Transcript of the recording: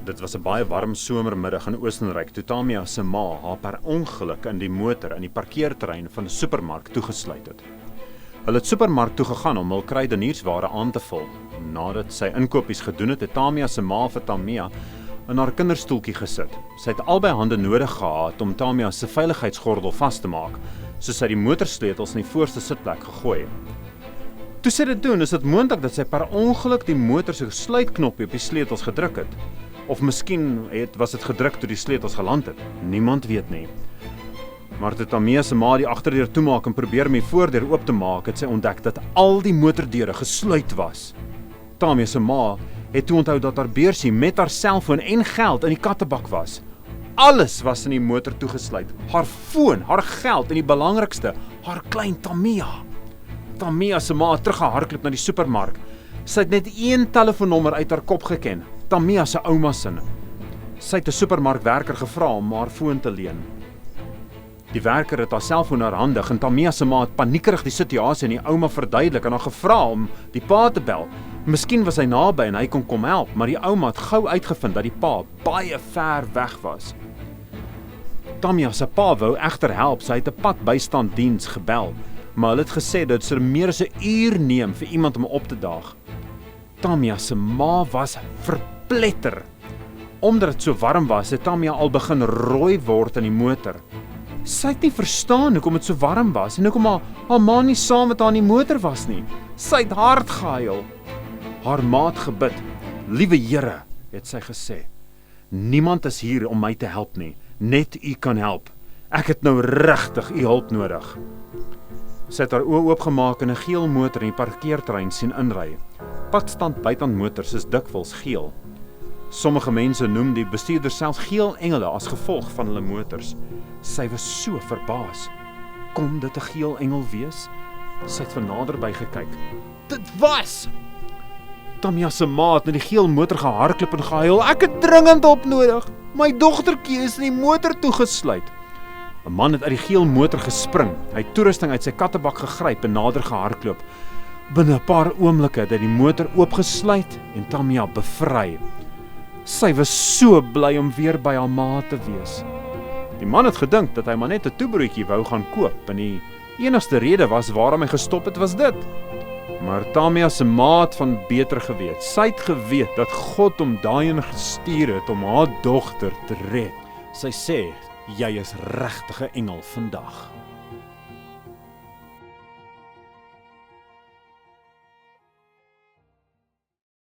Dit was 'n baie warm somermiddag in Oostenryk toe Tamia se ma haar per ongeluk in die motor in die parkeerterrein van 'n supermark toegesluit het. Hulle het supermark toe gegaan om hul kruideniersware aan te vul. Nadat sy inkopies gedoen het, het Tamia se ma vir Tamia in haar kinderstoeltjie gesit. Sy het albei hande nodig gehad om Tamia se veiligheidsgordel vas te maak, soos sy die motorsleutels in die voorste sitplek gegooi het. Toe sy dit doen, is dit moontlik dat sy per ongeluk die motor se sluitknoppie op die sleutels gedruk het. Of miskien was dit gedruk toe die sleutels geland het. Niemand weet nie. Maar toe Tamia se ma die agterdeur toemaak en probeer om die voordeur oop te maak, het sy ontdek dat al die motordeure gesluit was. Tamia se ma het toe onthou dat haar beursie met haar selfoon en geld in die kattebak was. Alles was in die motor toegesluit. Haar foon, haar geld en die belangrikste, haar klein Tamia. Tamia se ma het teruggehardloop na die supermark. Sy het net een telefoonnommer uit haar kop geken, Tamia se ouma se. Sy het 'n supermarkwerker gevra om haar foon te leen. Die werker het haar selfoon oorhandig en Tamia se ma het paniekerig die situasie aan die ouma verduidelik en haar gevra om die pa te bel. Miskien was hy naby en hy kon kom help, maar die ouma het gou uitgevind dat die pa baie ver weg was. Tamia se pa wou egter help, sy het 'n padbystanddiens gebel, maar hulle het gesê dat dit meer as 'n uur neem vir iemand om op te daag. Tamia se ma was verpletter. Omdat dit so warm was, het Tamia al begin rooi word in die motor. Sy het nie verstaan hoekom dit so warm was en hoekom haar ma nie saam met haar in die motor was nie. Sy het hard gehuil. Haar ma het gebid. "Liewe Here," het sy gesê, "niemand is hier om my te help nie. Net U kan help. Ek het nou regtig U hulp nodig." Sy het haar oë oopgemaak en 'n geel motor in die parkeerterrein sien inry. Padstand buitant motors is dikwels geel. Sommige mense noem die bestuurder selfs geel engele as gevolg van hulle motors. Sy was so verbaas. Kon dit 'n geel engel wees? Sy het van naderby gekyk. Dit was! Tamia se ma het na die geel motor gehardloop en gehuil. "Ek het dringend hulp nodig. My dogtertjie is in die motor toegesluit." 'n Man het uit die geel motor gespring. Hy het toerusting uit sy kattebak gegryp en nader gehardloop. Binne 'n paar oomblikke het hy die motor oopgesluit en Tamia bevry. Sy was so bly om weer by haar ma te wees. Die man het gedink dat hy maar net 'n toebroodjie wou gaan koop en die enigste rede was waarom hy gestop het was dit. Maar Tamia se ma het van beter geweet. Sy het geweet dat God hom daarheen gestuur het om haar dogter te red. Sy sê, "Jy is regtig 'n engel vandag."